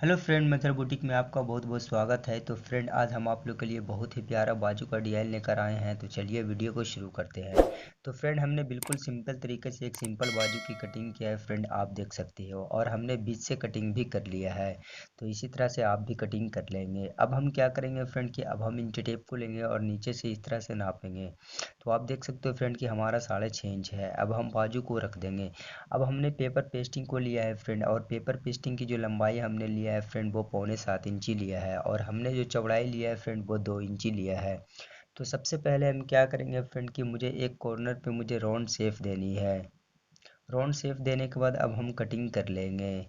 Hello friend, Mathura boutique में आपका बहुत बहुत स्वागत है। तो फ्रेंड, आज हम आप लोग के लिए बहुत ही प्यारा बाजू का डिज़ाइन लेकर आए हैं। तो चलिए वीडियो को शुरू करते हैं। तो फ्रेंड, हमने बिल्कुल सिंपल तरीके से एक सिंपल बाजू की कटिंग किया है फ्रेंड, आप देख सकते हो। और हमने बीच से कटिंग भी कर लिया है। तो इसी तरह से आप भी कटिंग कर लेंगे। अब हम क्या करेंगे फ्रेंड कि अब हम इंची टेप को लेंगे और नीचे से इस तरह से नापेंगे। तो आप देख सकते हो फ्रेंड कि हमारा 6.5 इंच है। अब हम बाजू को रख देंगे। अब हमने पेपर पेस्टिंग को लिया है फ्रेंड, और पेपर पेस्टिंग की जो लंबाई हमने लिया है फ्रेंड वो 6.25 इंची लिया है। और हमने जो चौड़ाई लिया है फ्रेंड वो 2 इंची लिया है। तो सबसे पहले हम क्या करेंगे फ्रेंड कि मुझे एक कॉर्नर पे मुझे राउंड शेप देनी है। राउंड शेप देने के बाद अब हम कटिंग कर लेंगे।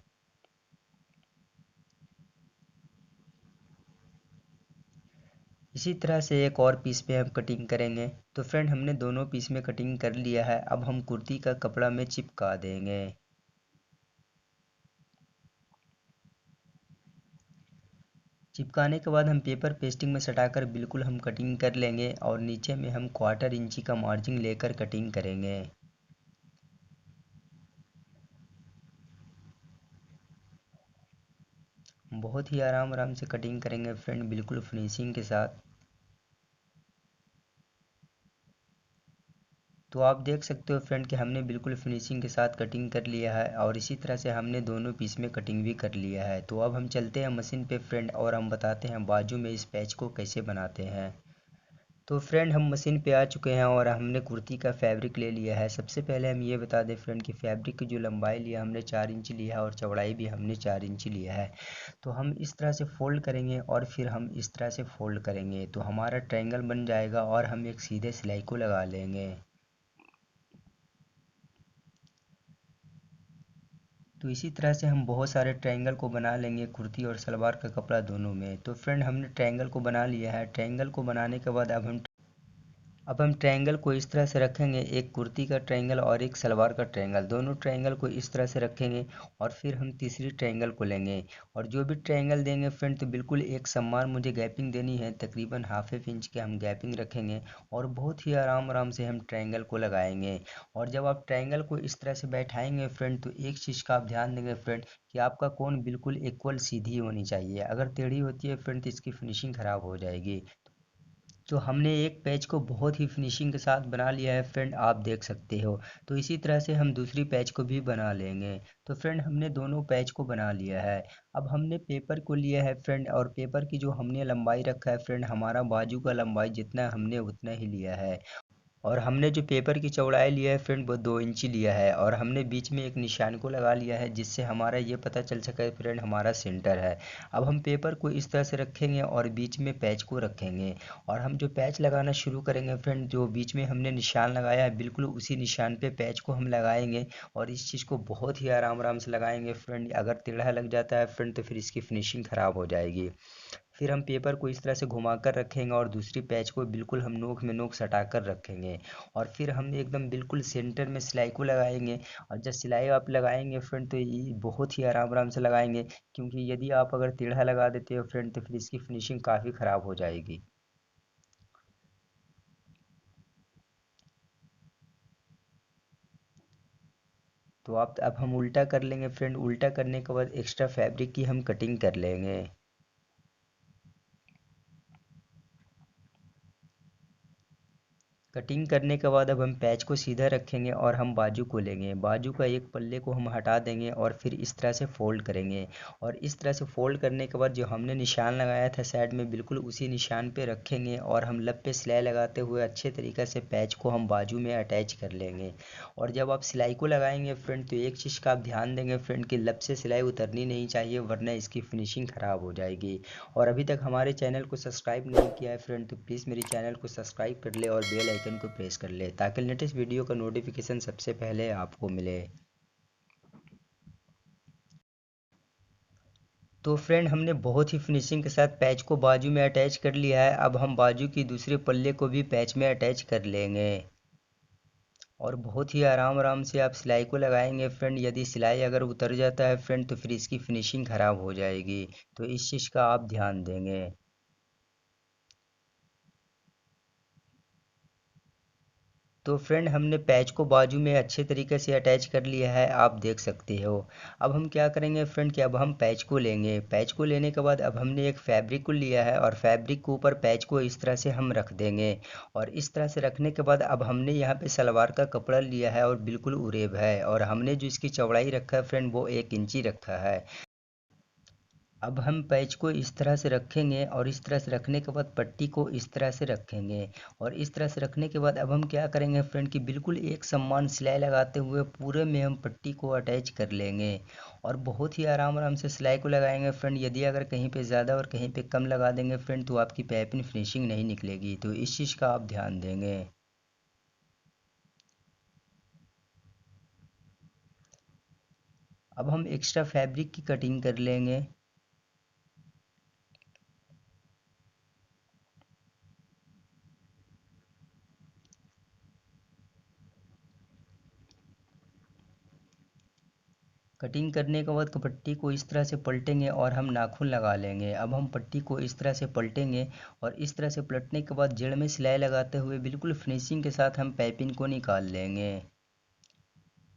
इसी तरह से एक और पीस पे हम कटिंग करेंगे। तो फ्रेंड, हमने दोनों पीस में कटिंग कर लिया है। अब हम कुर्ती का कपड़ा में चिपका देंगे। चिपकाने के बाद हम पेपर पेस्टिंग में सटाकर बिल्कुल हम कटिंग कर लेंगे। और नीचे में हम 1/4 इंची का मार्जिन लेकर कटिंग करेंगे। बहुत ही आराम आराम से कटिंग करेंगे फ्रेंड, बिल्कुल फिनिशिंग के साथ। तो आप देख सकते हो फ्रेंड कि हमने बिल्कुल फिनिशिंग के साथ कटिंग कर लिया है। और इसी तरह से हमने दोनों पीस में कटिंग भी कर लिया है। तो अब हम चलते हैं मशीन पे फ्रेंड, और हम बताते हैं बाजू में इस पैच को कैसे बनाते हैं। तो फ्रेंड, हम मशीन पे आ चुके हैं और हमने कुर्ती का फैब्रिक ले लिया है। सबसे पहले हम ये बता दें फ्रेंड कि फैब्रिक की जो लंबाई लिया हमने 4 इंच लिया है, और चौड़ाई भी हमने 4 इंच लिया है। तो हम इस तरह से फोल्ड करेंगे और फिर हम इस तरह से फोल्ड करेंगे तो हमारा ट्रायंगल बन जाएगा। और हम एक सीधे सिलाई को लगा लेंगे। तो इसी तरह से हम बहुत सारे ट्रायंगल को बना लेंगे, कुर्ती और सलवार का कपड़ा दोनों में। तो फ्रेंड, हमने ट्रायंगल को बना लिया है। ट्रायंगल को बनाने के बाद अब हम ट्रायंगल को इस तरह से रखेंगे, एक कुर्ती का ट्रायंगल और एक सलवार का ट्रायंगल, दोनों ट्रायंगल को इस तरह से रखेंगे। और फिर हम तीसरी ट्रायंगल को लेंगे। और जो भी ट्रायंगल देंगे फ्रेंड, तो बिल्कुल एक समान मुझे गैपिंग देनी है, तकरीबन हाफ इंच के हम गैपिंग रखेंगे। और बहुत ही आराम आराम से हम ट्रायंगल को लगाएंगे। और जब आप ट्रायंगल को इस तरह से बैठाएंगे फ्रेंड, तो एक चीज़ का आप ध्यान देंगे फ्रेंड कि आपका कोण बिल्कुल इक्वल सीधी होनी चाहिए। अगर टेढ़ी होती है फ्रेंड तो इसकी फिनिशिंग ख़राब हो जाएगी। तो हमने एक पैच को बहुत ही फिनिशिंग के साथ बना लिया है फ्रेंड, आप देख सकते हो। तो इसी तरह से हम दूसरी पैच को भी बना लेंगे। तो फ्रेंड, हमने दोनों पैच को बना लिया है। अब हमने पेपर को लिया है फ्रेंड, और पेपर की जो हमने लंबाई रखा है फ्रेंड, हमारा बाजू का लंबाई जितना हमने उतना ही लिया है। और हमने जो पेपर की चौड़ाई लिया है फ्रेंड वो 2 इंची लिया है। और हमने बीच में एक निशान को लगा लिया है, जिससे हमारा ये पता चल सके फ्रेंड हमारा सेंटर है। अब हम पेपर को इस तरह से रखेंगे और बीच में पैच को रखेंगे। और हम जो पैच लगाना शुरू करेंगे फ्रेंड, जो बीच में हमने निशान लगाया है बिल्कुल उसी निशान पे पैच को हम लगाएंगे। और इस चीज़ को बहुत ही आराम आराम से लगाएंगे फ्रेंड। अगर टेढ़ा लग जाता है फ्रेंड तो फिर इसकी फिनिशिंग ख़राब हो जाएगी। फिर हम पेपर को इस तरह से घुमाकर रखेंगे और दूसरी पैच को बिल्कुल हम नोक में नोक सटा कर रखेंगे। और फिर हम एकदम बिल्कुल सेंटर में सिलाई को लगाएंगे। और जब सिलाई आप लगाएंगे फ्रेंड, तो ये बहुत ही आराम आराम से लगाएंगे, क्योंकि यदि आप अगर टेढ़ा लगा देते हो फ्रेंड तो फिर इसकी फिनिशिंग काफ़ी ख़राब हो जाएगी। तो आप अब हम उल्टा कर लेंगे फ्रेंड। उल्टा करने के बाद एक्स्ट्रा फैब्रिक की हम कटिंग कर लेंगे। कटिंग करने के बाद अब हम पैच को सीधा रखेंगे और हम बाजू को लेंगे। बाजू का एक पल्ले को हम हटा देंगे और फिर इस तरह से फोल्ड करेंगे। और इस तरह से फोल्ड करने के बाद जो हमने निशान लगाया था साइड में, बिल्कुल उसी निशान पे रखेंगे। और हम लब पे सिलाई लगाते हुए अच्छे तरीके से पैच को हम बाजू में अटैच कर लेंगे। और जब आप सिलाई को लगाएंगे फ्रेंड, तो एक चीज़ का आप ध्यान देंगे फ्रेंड कि लब से सिलाई उतरनी नहीं चाहिए, वरना इसकी फिनिशिंग ख़राब हो जाएगी। और अभी तक हमारे चैनल को सब्सक्राइब नहीं किया है फ्रेंड, तो प्लीज़ मेरे चैनल को सब्सक्राइब कर ले और बेल आइकन को प्रेस कर ले, ताकि लेटेस्ट वीडियो का नोटिफिकेशन सबसे पहले आपको मिले। तो फ्रेंड, हमने बहुत ही फिनिशिंग के साथ पैच को बाजू में अटैच कर लिया है। अब हम बाजू की दूसरे पल्ले को भी पैच में अटैच कर लेंगे। और बहुत ही आराम आराम से आप सिलाई को लगाएंगे फ्रेंड। यदि सिलाई अगर उतर जाता है फ्रेंड, तो फिर इसकी फिनिशिंग ख़राब हो जाएगी। तो इस चीज़ का आप ध्यान देंगे। तो फ्रेंड हमने पैच को बाजू में अच्छे तरीके से अटैच कर लिया है, आप देख सकते हो। अब हम क्या करेंगे फ्रेंड कि अब हम पैच को लेंगे। पैच को लेने के बाद अब हमने एक फैब्रिक को लिया है और फैब्रिक के ऊपर पैच को इस तरह से हम रख देंगे। और इस तरह से रखने के बाद अब हमने यहाँ पे सलवार का कपड़ा लिया है और बिल्कुल उरेब है, और हमने जो इसकी चौड़ाई रखा है फ्रेंड वो 1 इंची रखा है। अब हम पैच को इस तरह से रखेंगे और इस तरह से रखने के बाद पट्टी को इस तरह से रखेंगे। और इस तरह से रखने के बाद अब हम क्या करेंगे फ्रेंड कि बिल्कुल एक समान सिलाई लगाते हुए पूरे में हम पट्टी को अटैच कर लेंगे। और बहुत ही आराम आराम से सिलाई को लगाएंगे फ्रेंड। यदि अगर कहीं पे ज़्यादा और कहीं पे कम लगा देंगे फ्रेंड तो आपकी पाइपिंग फिनिशिंग नहीं निकलेगी, तो इस चीज़ का आप ध्यान देंगे। अब हम एक्स्ट्रा फैब्रिक की कटिंग कर लेंगे। कटिंग करने के बाद पट्टी को इस तरह से पलटेंगे और हम नाखून लगा लेंगे। अब हम पट्टी को इस तरह से पलटेंगे और इस तरह से पलटने के बाद जड़ में सिलाई लगाते हुए बिल्कुल फिनिशिंग के साथ हम पाइपिंग को निकाल लेंगे।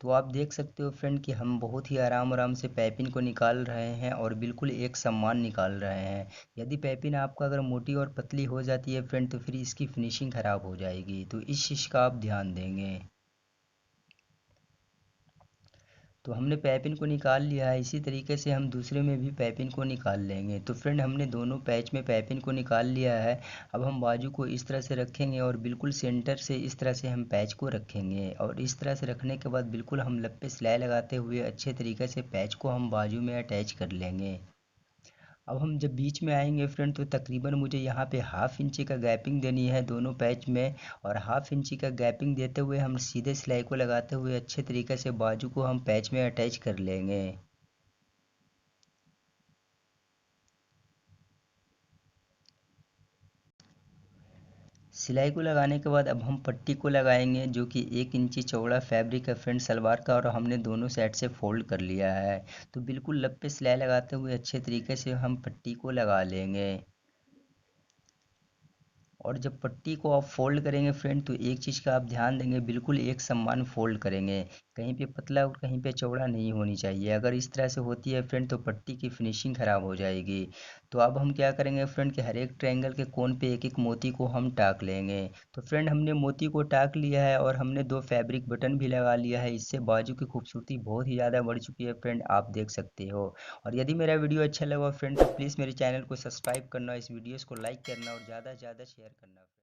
तो आप देख सकते हो फ्रेंड कि हम बहुत ही आराम आराम से पाइपिंग को निकाल रहे हैं और बिल्कुल एक समान निकाल रहे हैं। यदि पाइपिंग आपका अगर मोटी और पतली हो जाती है फ्रेंड तो फिर इसकी फिनिशिंग ख़राब हो जाएगी, तो इस चीज़ का आप ध्यान देंगे। तो हमने पाइपिंग को निकाल लिया है, इसी तरीके से हम दूसरे में भी पाइपिंग को निकाल लेंगे। तो फ्रेंड हमने दोनों पैच में पाइपिंग को निकाल लिया है। अब हम बाजू को इस तरह से रखेंगे और बिल्कुल सेंटर से इस तरह से हम पैच को रखेंगे। और इस तरह से रखने के बाद बिल्कुल हम लप सिलाई लगाते हुए अच्छे तरीके से पैच को हम बाजू में अटैच कर लेंगे। अब हम जब बीच में आएंगे फ्रेंड तो तकरीबन मुझे यहाँ पे 1/2 इंची का गैपिंग देनी है दोनों पैच में। और 1/2 इंची का गैपिंग देते हुए हम सीधे सिलाई को लगाते हुए अच्छे तरीके से बाजू को हम पैच में अटैच कर लेंगे। सिलाई को लगाने के बाद अब हम पट्टी को लगाएंगे, जो कि 1 इंची चौड़ा फैब्रिक है फ्रेंड सलवार का, और हमने दोनों साइड से फोल्ड कर लिया है। तो बिल्कुल लब पे सिलाई लगाते हुए अच्छे तरीके से हम पट्टी को लगा लेंगे। और जब पट्टी को आप फोल्ड करेंगे फ्रेंड तो एक चीज़ का आप ध्यान देंगे, बिल्कुल एक समान फोल्ड करेंगे। कहीं पे पतला और कहीं पे चौड़ा नहीं होनी चाहिए। अगर इस तरह से होती है फ्रेंड तो पट्टी की फिनिशिंग ख़राब हो जाएगी। तो अब हम क्या करेंगे फ्रेंड कि हर एक ट्रायंगल के कोन पे एक एक मोती को हम टाक लेंगे। तो फ्रेंड हमने मोती को टाक लिया है और हमने 2 फैब्रिक बटन भी लगा लिया है। इससे बाजू की खूबसूरती बहुत ही ज़्यादा बढ़ चुकी है फ्रेंड, आप देख सकते हो। और यदि मेरा वीडियो अच्छा लगा फ्रेंड तो प्लीज़ मेरे चैनल को सब्सक्राइब करना, इस वीडियोस को लाइक करना और ज़्यादा से ज़्यादा शेयर करना।